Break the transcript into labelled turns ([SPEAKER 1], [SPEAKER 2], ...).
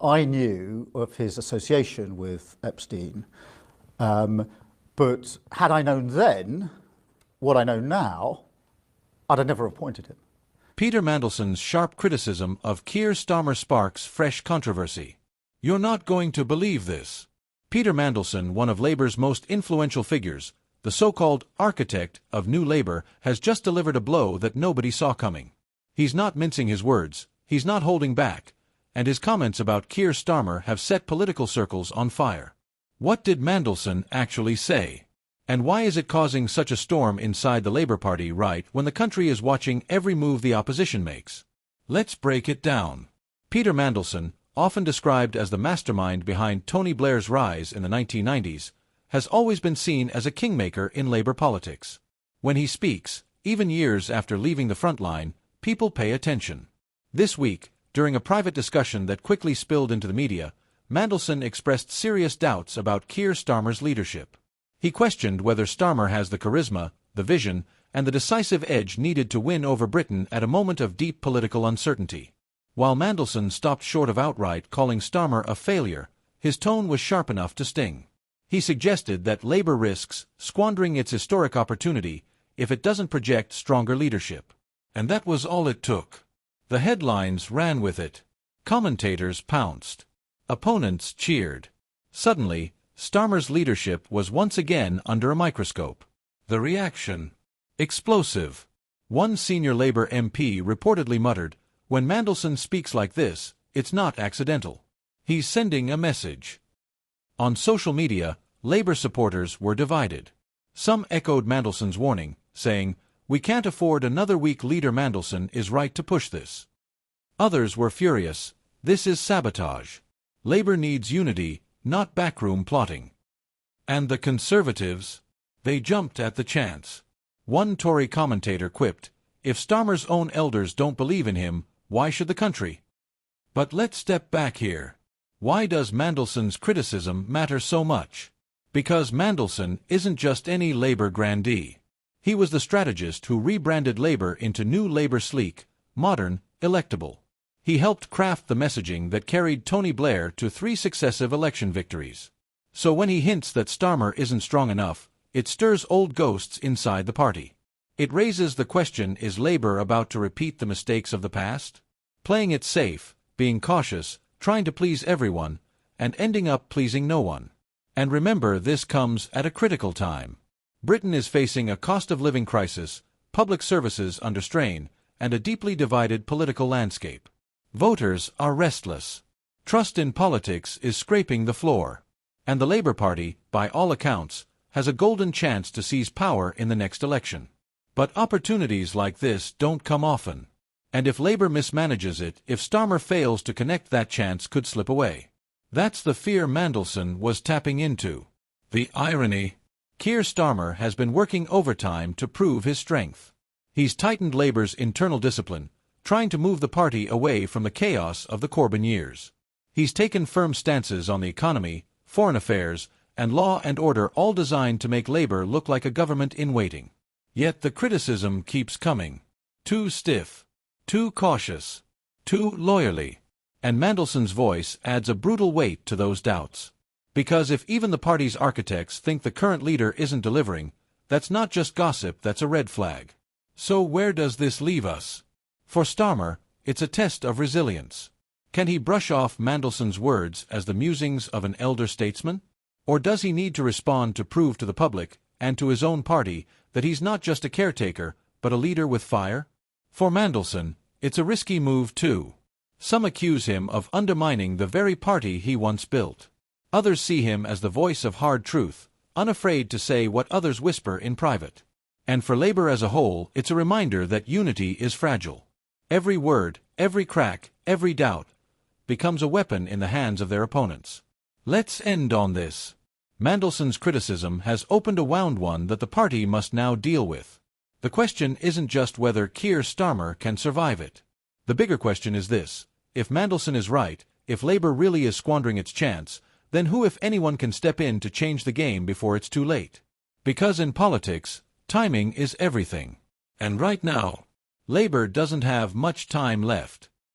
[SPEAKER 1] I knew of his association with Epstein, but had I known then what I know now, I'd have never appointed him.
[SPEAKER 2] Peter Mandelson's sharp criticism of Keir Starmer sparks fresh controversy. You're not going to believe this. Peter Mandelson, one of Labour's most influential figures, the so-called architect of New Labour, has just delivered a blow that nobody saw coming. He's not mincing his words, he's not holding back, and his comments about Keir Starmer have set political circles on fire. What did Mandelson actually say? And why is it causing such a storm inside the Labour Party right when the country is watching every move the opposition makes? Let's break it down. Peter Mandelson, often described as the mastermind behind Tony Blair's rise in the 1990s, has always been seen as a kingmaker in Labour politics. When he speaks, even years after leaving the front line, people pay attention. This week, during a private discussion that quickly spilled into the media, Mandelson expressed serious doubts about Keir Starmer's leadership. He questioned whether Starmer has the charisma, the vision, and the decisive edge needed to win over Britain at a moment of deep political uncertainty. While Mandelson stopped short of outright calling Starmer a failure, his tone was sharp enough to sting. He suggested that Labour risks squandering its historic opportunity if it doesn't project stronger leadership. And that was all it took. The headlines ran with it. Commentators pounced. Opponents cheered. Suddenly, Starmer's leadership was once again under a microscope. The reaction? Explosive. One senior Labour MP reportedly muttered, "When Mandelson speaks like this, it's not accidental. He's sending a message." On social media, Labour supporters were divided. Some echoed Mandelson's warning, saying, "We can't afford another weak leader. Mandelson is right to push this." Others were furious. "This is sabotage. Labour needs unity, not backroom plotting." And the Conservatives? They jumped at the chance. One Tory commentator quipped, "If Starmer's own elders don't believe in him, why should the country?" But let's step back here. Why does Mandelson's criticism matter so much? Because Mandelson isn't just any Labour grandee. He was the strategist who rebranded Labour into New Labour, sleek, modern, electable. He helped craft the messaging that carried Tony Blair to 3 successive election victories. So when he hints that Starmer isn't strong enough, it stirs old ghosts inside the party. It raises the question, is Labour about to repeat the mistakes of the past? Playing it safe, being cautious, trying to please everyone, and ending up pleasing no one. And remember, this comes at a critical time. Britain is facing a cost-of-living crisis, public services under strain, and a deeply divided political landscape. Voters are restless. Trust in politics is scraping the floor. And the Labour Party, by all accounts, has a golden chance to seize power in the next election. But opportunities like this don't come often. And if Labour mismanages it, if Starmer fails to connect, that chance could slip away. That's the fear Mandelson was tapping into. The irony? Keir Starmer has been working overtime to prove his strength. He's tightened Labour's internal discipline, trying to move the party away from the chaos of the Corbyn years. He's taken firm stances on the economy, foreign affairs, and law and order, all designed to make Labour look like a government in waiting. Yet the criticism keeps coming. Too stiff. Too cautious. Too lawyerly. And Mandelson's voice adds a brutal weight to those doubts. Because if even the party's architects think the current leader isn't delivering, that's not just gossip, that's a red flag. So where does this leave us? For Starmer, it's a test of resilience. Can he brush off Mandelson's words as the musings of an elder statesman? Or does he need to respond to prove to the public, and to his own party, that he's not just a caretaker, but a leader with fire? For Mandelson, it's a risky move too. Some accuse him of undermining the very party he once built. Others see him as the voice of hard truth, unafraid to say what others whisper in private. And for Labour as a whole, it's a reminder that unity is fragile. Every word, every crack, every doubt becomes a weapon in the hands of their opponents. Let's end on this. Mandelson's criticism has opened a wound, one that the party must now deal with. The question isn't just whether Keir Starmer can survive it. The bigger question is this: if Mandelson is right, if Labour really is squandering its chance, then who, if anyone, can step in to change the game before it's too late? Because in politics, timing is everything. And right now, Labour doesn't have much time left.